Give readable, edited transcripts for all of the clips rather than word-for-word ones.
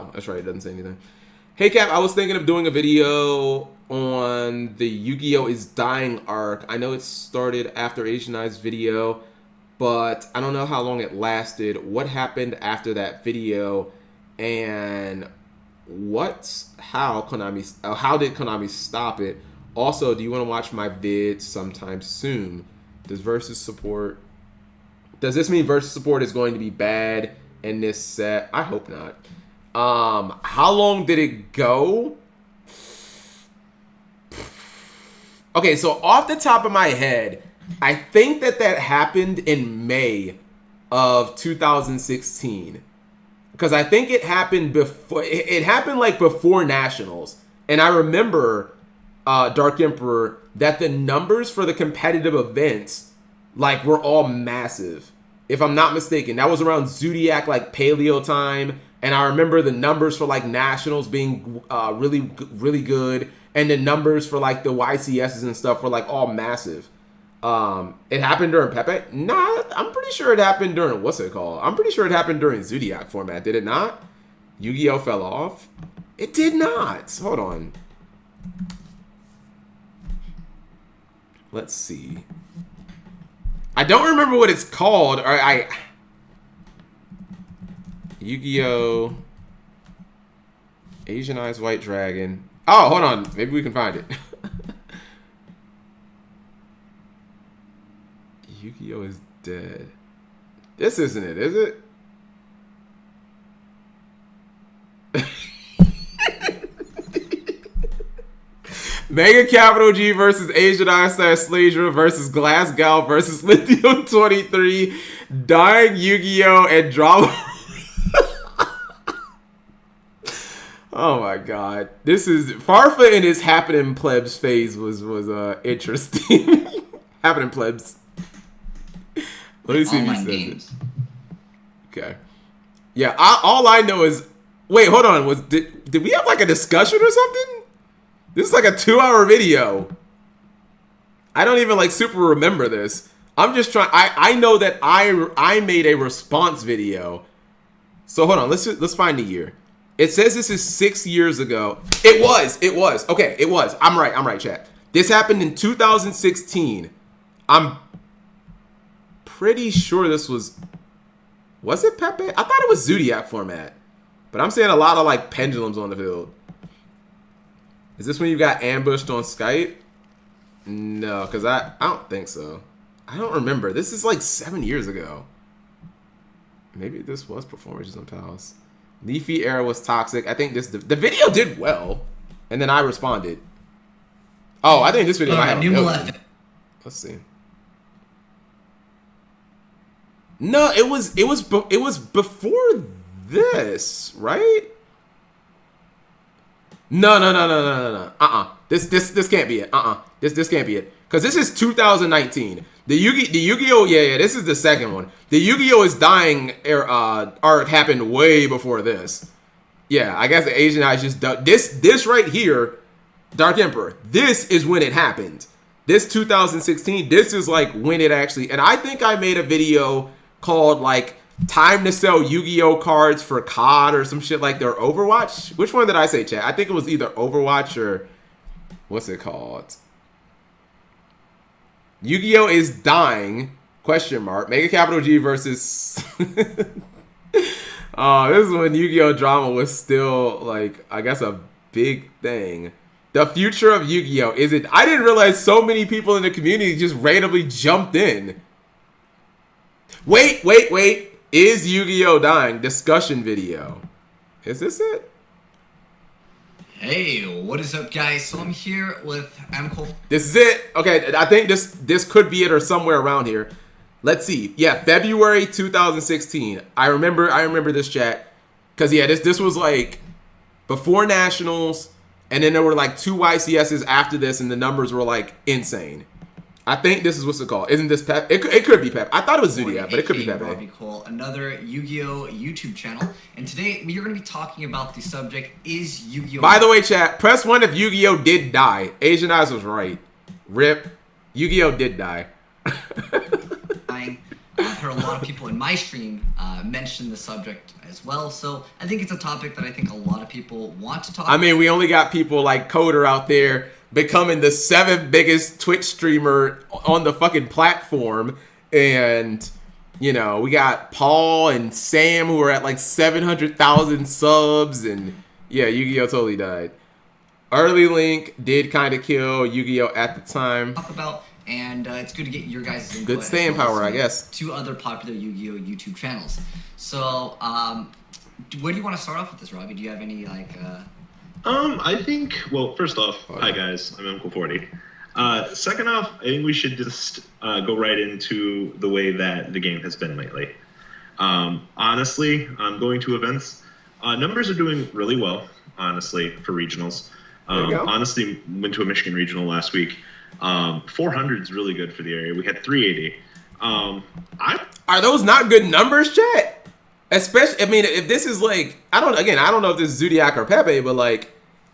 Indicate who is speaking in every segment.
Speaker 1: Oh, that's right. It doesn't say anything. Hey, Cap, I was thinking of doing a video on the Yu-Gi-Oh! Is Dying arc. I know it started after Asian Eye's video, but I don't know how long it lasted. What happened after that video, and how did Konami stop it? Also, do you want to watch my vids sometime soon? Does this mean versus support is going to be bad in this set? I hope not. How long did it go? Okay, so off the top of my head, I think that happened in May of 2016. Because I think it happened before, it happened like before Nationals. And I remember, Dark Emperor, that the numbers for the competitive events, like, were all massive. If I'm not mistaken, that was around Zodiac, like, Paleo time. And I remember the numbers for, like, Nationals being really, really good. And the numbers for, like, the YCSs and stuff were, like, all massive. It happened during Pepe? Nah, I'm pretty sure it happened during, what's it called? I'm pretty sure it happened during Zodiac format. Did it not? Yu-Gi-Oh! Fell off? It did not. Hold on. Let's see. I don't remember what it's called. Yu-Gi-Oh! Asian Eyes White Dragon. Oh, hold on. Maybe we can find it. Yu-Gi-Oh! Is dead. This isn't it, is it? MegaCapitalG versus Asian Eye / Sladra versus Glass Gal versus Lithium 23. Dying Yu-Gi-Oh! And Drama. Oh my god. This is Farfa in his happening plebs phase was interesting. Happening plebs. Let me see if he says it. Okay. Yeah, all I know is, wait, hold on. Did we have like a discussion or something? This is like a 2-hour video. I don't even like super remember this. I'm just trying. I know that I made a response video. So hold on. Let's find the year. It says this is 6 years ago. It was. Okay, it was. I'm right, chat. This happened in 2016. I'm pretty sure this was it Pepe? I thought it was Zodiac format. But I'm seeing a lot of like pendulums on the field. Is this when you got ambushed on Skype? No, because I don't think so. I don't remember. This is like 7 years ago. Maybe this was Performances on Palace. Leafy era was toxic. I think the video did well. And then I responded. Oh, I think this video might have a million. Let's see. No, it was before this, right? No. This can't be it. This can't be it. Because this is 2019. The Yu-Gi-Oh! Yeah, this is the second one. The Yu-Gi-Oh! Is Dying arc happened way before this. Yeah, I guess the Asian Eyes just done this right here, Dark Emperor. This is when it happened. This 2016, this is like when it actually, and I think I made a video called like time to sell Yu-Gi-Oh! Cards for COD or some shit like their Overwatch. Which one did I say, chat? I think it was either Overwatch or what's it called? Yu-Gi-Oh! Is Dying, question mark. MegaCapitalG versus this is when Yu-Gi-Oh! Drama was still like, I guess, a big thing. The future of Yu-Gi-Oh! Is it? I didn't realize so many people in the community just randomly jumped in. Wait. Is Yu-Gi-Oh! Dying? Discussion video. Is this it?
Speaker 2: Hey, what is up, guys? So I'm here with Amco.
Speaker 1: This is it. Okay, I think this could be it or somewhere around here. Let's see. Yeah, February 2016. I remember this, chat. Cause yeah, this was like before Nationals, and then there were like 2 YCSs after this, and the numbers were like insane. I think this is what's it called. Isn't this Pep? It could be Pep. I thought it was Zodiac, but it could be Pep.
Speaker 2: Another Yu-Gi-Oh! YouTube channel. And today we are going to be talking about the subject, is Yu-Gi-Oh!
Speaker 1: By the way, chat, press 1 if Yu-Gi-Oh! Did die. Asian Eyes was right. RIP. Yu-Gi-Oh! Did die.
Speaker 2: I've heard a lot of people in my stream mention the subject as well. So I think it's a topic that I think a lot of people want to talk about.
Speaker 1: I mean, we only got people like Coder out there becoming the 7th biggest Twitch streamer on the fucking platform. And, you know, we got Paul and Sam who are at like 700,000 subs. And yeah, Yu-Gi-Oh! Totally died. Early Link did kind of kill Yu-Gi-Oh! At the time.
Speaker 2: Talk about, and it's good to get your guys' input.
Speaker 1: Good staying power, I guess.
Speaker 2: 2 other popular Yu-Gi-Oh! YouTube channels. So, where do you want to start off with this, Robbie? Do you have any like?
Speaker 3: I think. Well, first off, hi guys, I'm Uncle 40. Second off, I think we should just go right into the way that the game has been lately. Honestly, going to events, numbers are doing really well. Honestly, for regionals. Honestly, went to a Michigan regional last week. 400 is really good for the area. We had 380.
Speaker 1: Are those not good numbers, chat? Especially, I mean, if this is like, I don't know if this is Zodiac or Pepe, but like,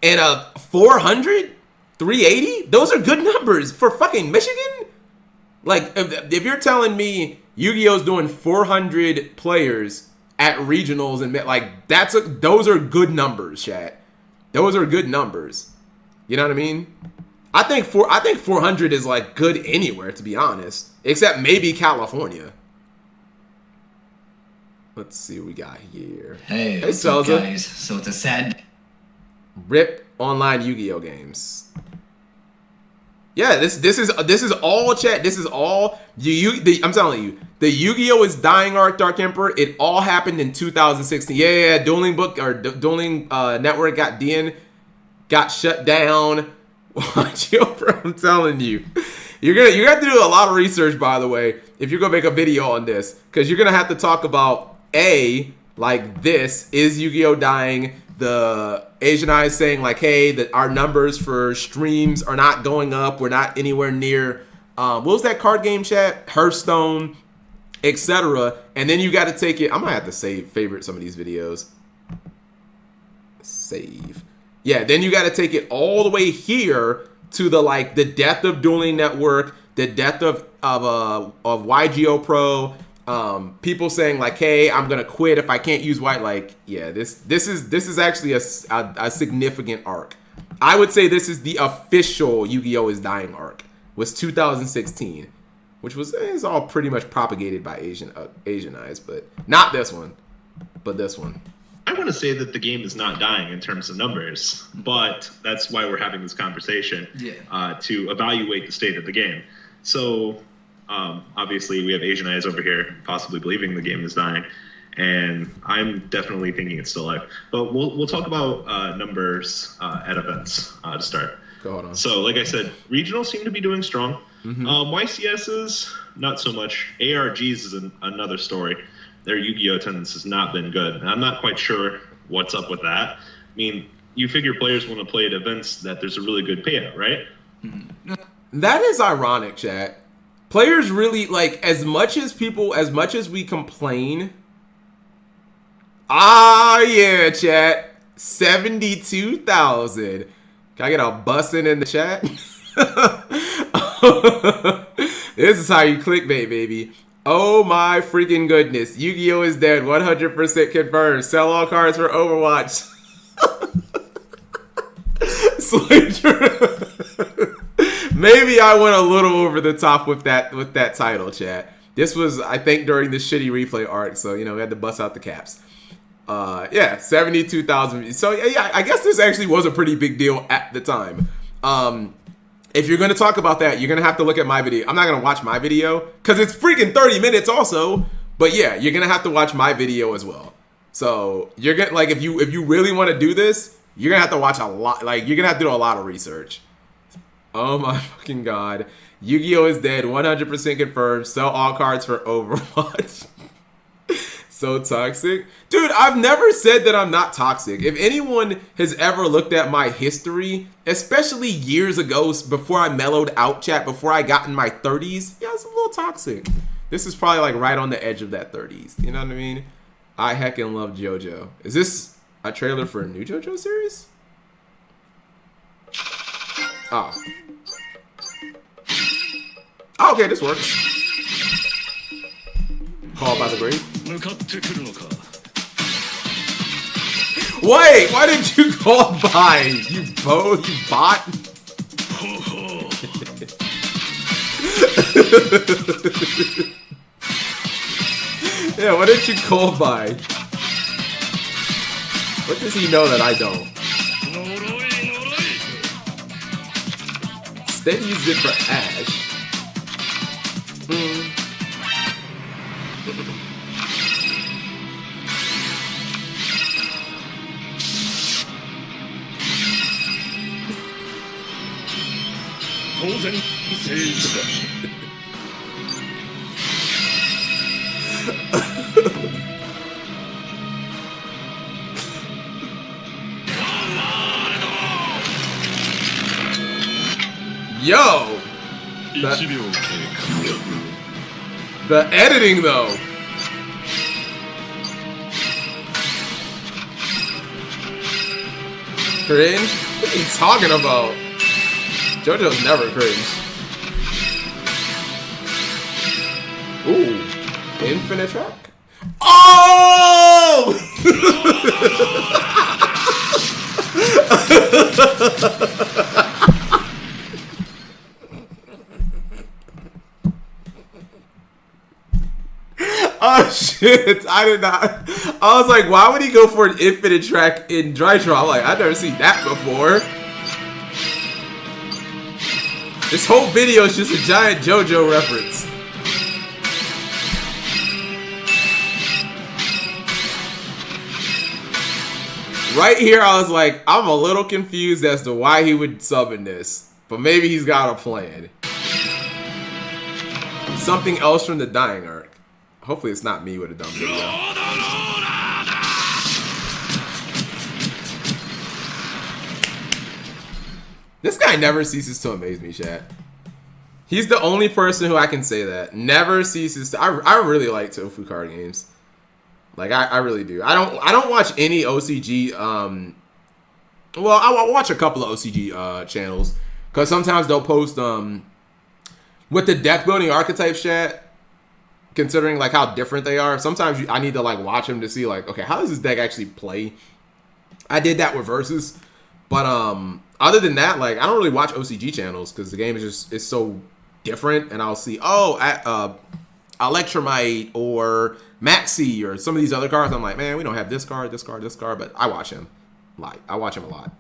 Speaker 1: in a 400, 380, those are good numbers for fucking Michigan. Like, if you're telling me Yu-Gi-Oh's doing 400 players at regionals and like those are good numbers, chat. Those are good numbers. You know what I mean? I think 400 is like good anywhere, to be honest, except maybe California. Let's see what we got here.
Speaker 2: Hey,
Speaker 1: hey
Speaker 2: what's up,
Speaker 1: Selza.
Speaker 2: guys? So it's a sad.
Speaker 1: Rip online Yu-Gi-Oh games. Yeah, this is all chat. This is all I'm telling you, the Yu-Gi-Oh is dying arc, Dark Emperor. It all happened in 2016. Yeah, Dueling Book or Dueling Network got shut down. Watch your bro, I'm telling you. You have to do a lot of research, by the way, if you're gonna make a video on this, because you're gonna have to talk about like this is Yu-Gi-Oh dying. The Asian Eyes saying like, hey, that our numbers for streams are not going up. We're not anywhere near. What was that card game, chat? Hearthstone, etc. And then you got to take it. I'm gonna have to favorite some of these videos. Save. Yeah. Then you got to take it all the way here to the death of Dueling Network, the death of YGO Pro. People saying like, hey, I'm gonna quit if I can't use white. Like, yeah, this is actually a significant arc. I would say this is the official Yu-Gi-Oh is dying arc. Was 2016, which is all pretty much propagated by Asian Eyes, but not this one, but this one.
Speaker 3: I want to say that the game is not dying in terms of numbers, but that's why we're having this conversation to evaluate the state of the game. So. Obviously, we have Asian Eyes over here possibly believing the game is dying, and I'm definitely thinking it's still alive. But we'll talk about numbers at events to start.
Speaker 1: Go on.
Speaker 3: So, like I said, regionals seem to be doing strong.
Speaker 1: Mm-hmm.
Speaker 3: YCSs, not so much. ARGs is another story. Their Yu-Gi-Oh attendance has not been good, and I'm not quite sure what's up with that. I mean, you figure players want to play at events that there's a really good payout, right?
Speaker 2: Mm-hmm.
Speaker 1: That is ironic, chat. Players really, like, as much as we complain. Yeah, chat. 72,000. Can I get a bussin' in the chat? This is how you clickbait, baby. Oh my freaking goodness. Yu-Gi-Oh is dead. 100% confirmed. Sell all cards for Overwatch. Maybe I went a little over the top with that title, chat. This was, I think, during the shitty replay arc, so we had to bust out the caps. 72,000. So yeah, I guess this actually was a pretty big deal at the time. If you're gonna talk about that, you're gonna have to look at my video. I'm not gonna watch my video because it's freaking 30 minutes also. But yeah, you're gonna have to watch my video as well. So you're gonna if you really want to do this, you're gonna have to watch a lot. Like you're gonna have to do a lot of research. Oh my fucking god. Yu-Gi-Oh is dead. 100% confirmed. Sell all cards for Overwatch. So toxic. Dude, I've never said that I'm not toxic. If anyone has ever looked at my history, especially years ago before I mellowed out, chat, before I got in my 30s, yeah, it's a little toxic. This is probably like right on the edge of that 30s. You know what I mean? I heckin' love JoJo. Is this a trailer for a new JoJo series? Oh. Okay, this works. Called by the grave? Wait, why did you call by? You bot? Yeah, what did you call by? What does he know that I don't? Steady used it for Ash. Yo! The editing though. Cringe? What are you talking about? JoJo's never cringe. Ooh. Infinite track? Oh! Oh shit, I did not. I was like, why would he go for an infinite track in Drytron? I'm like, I've never seen that before. This whole video is just a giant JoJo reference. Right here, I was like, I'm a little confused as to why he would summon this. But maybe he's got a plan. Something else from the Dying Arc. Hopefully it's not me with a dumb video. This guy never ceases to amaze me, chat. He's the only person who I can say that. Never ceases to... I really like Tofu card games. Like, I really do. I don't watch any OCG... well, I watch a couple of OCG channels. Because sometimes they'll post... with the deck building archetypes, chat... Considering like how different they are, sometimes I need to like watch them to see like, okay, how does this deck actually play? I did that with Versus, but other than that, like I don't really watch OCG channels because the game is just it's so different. And I'll see Electromite or Maxi or some of these other cards. I'm like, man, we don't have this card, this card, this card, but I watch him. Like I watch him a lot.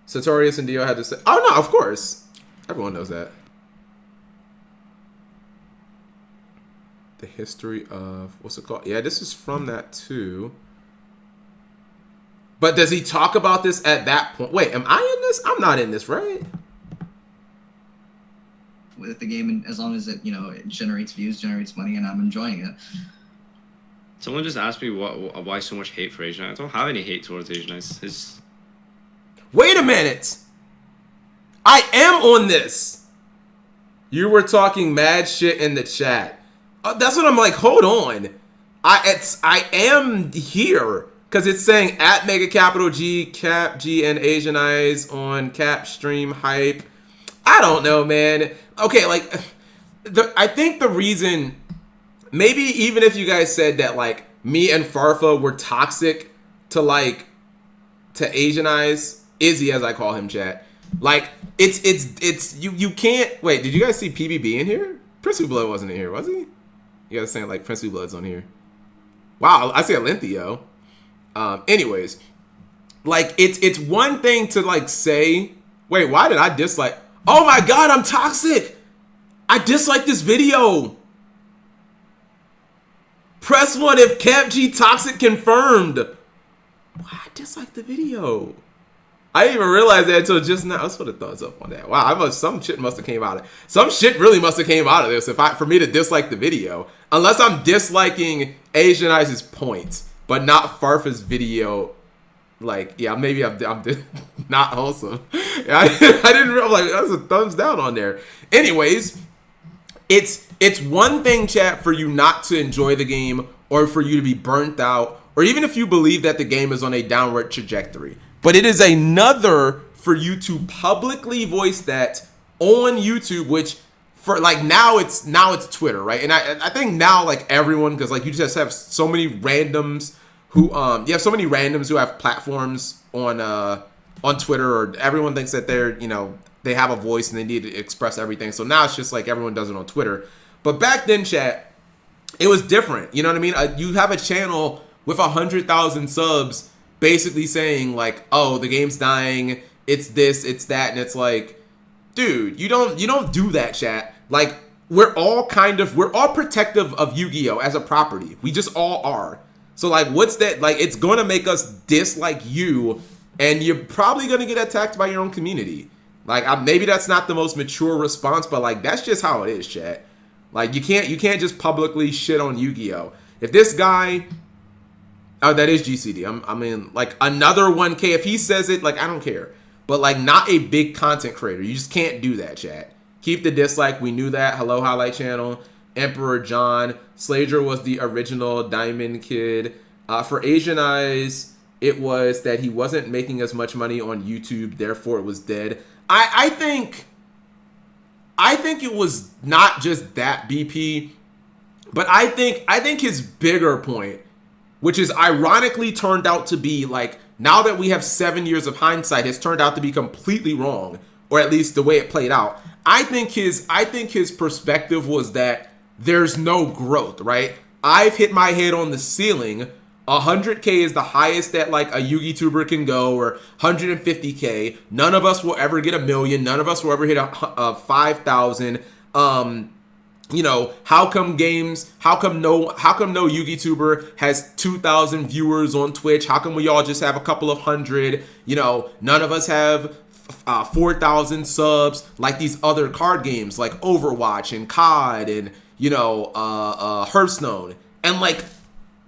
Speaker 1: Sartorius and Dio had to say, oh no, of course, everyone knows that. The history of what's it called? Yeah, this is from that too. But does he talk about this at that point? Wait, am I in this? I'm not in this, right?
Speaker 2: With the game, and as long as it it generates views, generates money, and I'm enjoying it.
Speaker 4: Someone just asked me why so much hate for Asian Eyes. I don't have any hate towards Asian Eyes.
Speaker 1: Wait a minute. I am on this. You were talking mad shit in the chat. That's what I'm like, hold on. I am here. Because it's saying at MegaCapitalG, Cap, G, and Asian Eyes on Cap, Stream, Hype. I don't know, man. Okay, like, I think the reason, maybe even if you guys said that, like, me and Farfa were toxic to Asian Eyes, Izzy as I call him, chat. Like, you can't, wait, did you guys see PBB in here? Prince of Blood wasn't in here, was he? You guys saying like Prince of Blood's on here. Wow, I see a Linthio. Anyways, like it's one thing to like say, wait, why did I dislike? Oh my god, I'm toxic. I dislike this video. Press 1 if Camp G toxic confirmed. Why I dislike the video? I didn't even realize that until just now. Let's put a thumbs up on that. Wow, some shit must have came out of some shit really must have came out of this for me to dislike the video. Unless I'm disliking Asian Eyes' points, but not Farfa's video. Like, yeah, maybe I'm not wholesome. Yeah, I didn't. I'm like, that's a thumbs down on there. Anyways, it's one thing, chat, for you not to enjoy the game or for you to be burnt out, or even if you believe that the game is on a downward trajectory. But it is another for you to publicly voice that on YouTube, which for like now it's Twitter, right? And I think now like everyone, because like you just have so many randoms who you have so many randoms who have platforms on Twitter, or everyone thinks that they're, you know, they have a voice and they need to express everything. So now it's just like everyone does it on Twitter. But back then, chat, it was different. You know what I mean? You have a channel with 100,000 subs basically saying like, oh, the game's dying, it's this, it's that, and it's like, dude, you don't do that, chat. Like, we're all protective of Yu-Gi-Oh! As a property. We just all are. So like, what's that? Like, it's gonna make us dislike you, and you're probably gonna get attacked by your own community. Like, maybe that's not the most mature response, but like, that's just how it is, chat. Like, you can't just publicly shit on Yu-Gi-Oh! If this guy, oh, that is GCD. I mean, like, another 1K, if he says it, like, I don't care. But like, not a big content creator. You just can't do that, chat. Keep the dislike. We knew that. Hello, Highlight Channel. Emperor John. Slager was the original Diamond Kid. For Asian Eyes, it was that he wasn't making as much money on YouTube, therefore it was dead. I think it was not just that, BP, but I think his bigger point, which is ironically turned out to be like, now that we have 7 years of hindsight, has turned out to be completely wrong, or at least the way it played out. I think his perspective was that there's no growth, right? I've hit my head on the ceiling. 100K is the highest that like a YouTuber can go, or 150K. None of us will ever get 1 million. None of us will ever hit a 5,000. You know, how come no YouTuber has 2,000 viewers on Twitch? How come we all just have a couple of hundred? You know, none of us have 4,000 subs like these other card games like Overwatch and COD and, you know, Hearthstone. And like,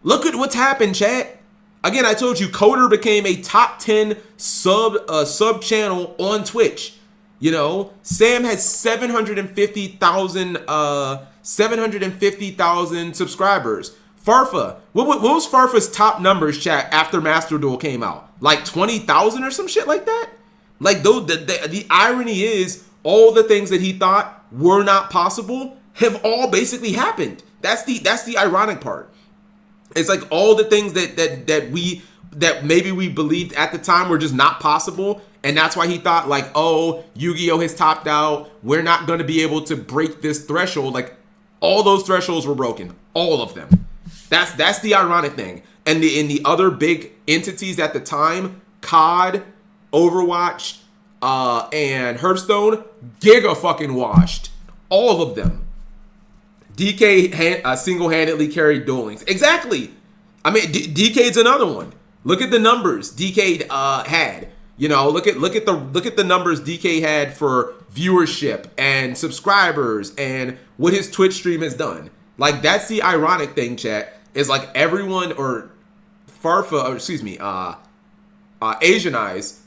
Speaker 1: look at what's happened, chat. Again, I told you, Coder became a top 10 sub channel on Twitch. You know, Sam has 750,000 subscribers. Farfa, what was Farfa's top numbers, chat, after Master Duel came out? Like 20,000 or some shit like that? Like, the irony is, all the things that he thought were not possible have all basically happened. That's the ironic part. It's like all the things that maybe we believed at the time were just not possible, and that's why he thought like, oh, Yu-Gi-Oh! Has topped out, we're not going to be able to break this threshold. Like, all those thresholds were broken, all of them. That's the ironic thing. And in the other big entities at the time, COD, Overwatch, and Hearthstone, giga fucking washed, all of them. DK single-handedly carried Duel Links. Exactly. I mean, DK's another one. Look at the numbers DK had. You know, look at the numbers DK had for viewership and subscribers and what his Twitch stream has done. Like, that's the ironic thing, chat. Is like everyone, or Farfa, or excuse me, Asian Eyes,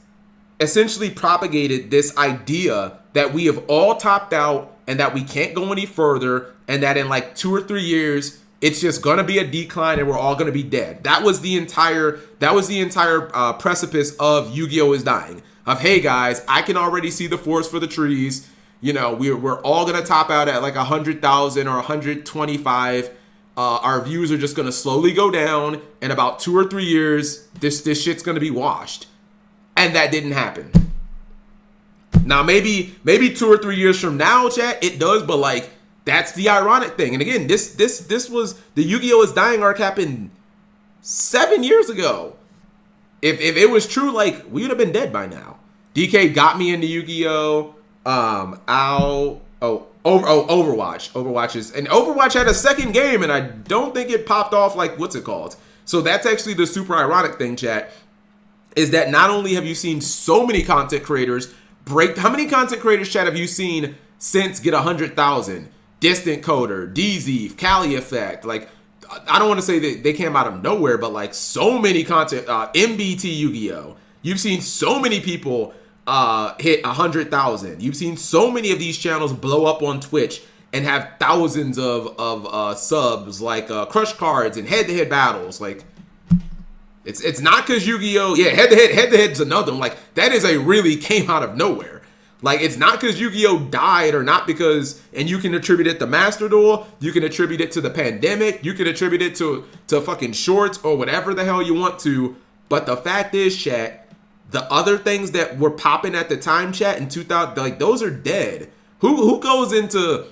Speaker 1: essentially propagated this idea that we have all topped out and that we can't go any further, and that in like 2 or 3 years it's just gonna be a decline and we're all gonna be dead. That was the entire precipice of Yu-Gi-Oh! Is dying. Of, hey guys, I can already see the forest for the trees. You know, we're all gonna top out at like 100,000 or 125. Our views are just gonna slowly go down. In about 2 or 3 years, this shit's gonna be washed. And that didn't happen. Now maybe 2 or 3 years from now, chat, it does, but like, that's the ironic thing. And again, this was the Yu-Gi-Oh! Is dying arc happened 7 years ago. If it was true, like, we would have been dead by now. DK got me into Yu-Gi-Oh! Overwatch. Overwatch had a second game, and I don't think it popped off like, what's it called? So that's actually the super ironic thing, chat, is that not only have you seen so many content creators break, how many content creators, chat, have you seen since get 100,000? Distant Coder, DZ, Cali Effect, like, I don't want to say that they came out of nowhere, but like so many content, MBT Yu-Gi-Oh! You've seen so many people hit 100,000. You've seen so many of these channels blow up on Twitch and have thousands of subs, like Crush Cards and head-to-head battles. Like, it's not because Yu-Gi-Oh! Yeah, head-to-head's another one. Like, that is a really came out of nowhere. Like, it's not because Yu-Gi-Oh! Died or not because, and you can attribute it to Master Duel, you can attribute it to the pandemic, you can attribute it to fucking shorts or whatever the hell you want to. But the fact is, chat, the other things that were popping at the time, chat, in 2000, like, those are dead. Who goes into,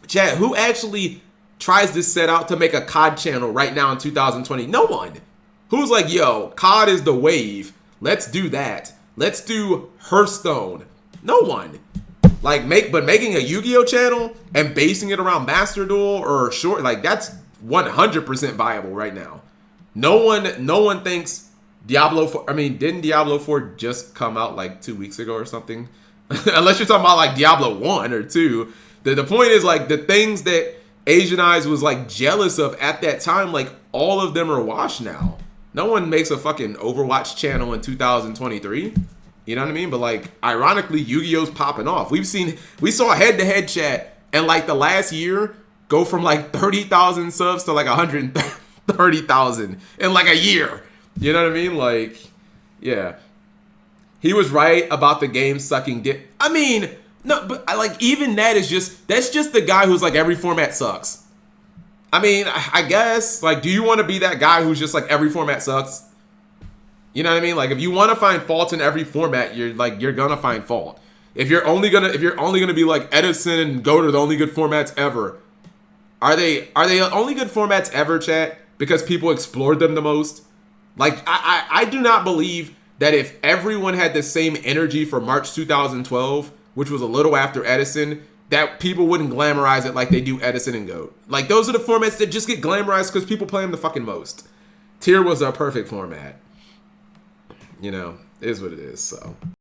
Speaker 1: chat, who actually tries to set out to make a COD channel right now in 2020? No one. Who's like, yo, COD is the wave. Let's do that. Let's do Hearthstone. No one. Like, making a Yu-Gi-Oh channel and basing it around Master Duel or short, like, that's 100% viable right now. No one thinks Diablo 4, I mean, didn't Diablo 4 just come out like 2 weeks ago or something? Unless you're talking about like Diablo 1 or 2. The point is, like, the things that Asian Eyes was like jealous of at that time, like, all of them are washed now. No one makes a fucking Overwatch channel in 2023. You know what I mean? But, like, ironically, Yu-Gi-Oh's popping off. We saw head-to-head chat and, like, the last year go from like 30,000 subs to like 130,000 in like a year. You know what I mean? Like, yeah. He was right about the game sucking dick. I mean, no, but like, even that's just the guy who's like, every format sucks. I mean, I guess, like, do you want to be that guy who's just like, every format sucks? You know what I mean? Like, if you want to find fault in every format, you're gonna find fault. If you're only gonna be like Edison and go to the only good formats ever, are they only good formats ever, chat? Because people explored them the most? Like, I do not believe that if everyone had the same energy for March 2012, which was a little after Edison, that people wouldn't glamorize it like they do Edison and GOAT. Like, those are the formats that just get glamorized because people play them the fucking most. Tier was a perfect format. You know, it is what it is, so.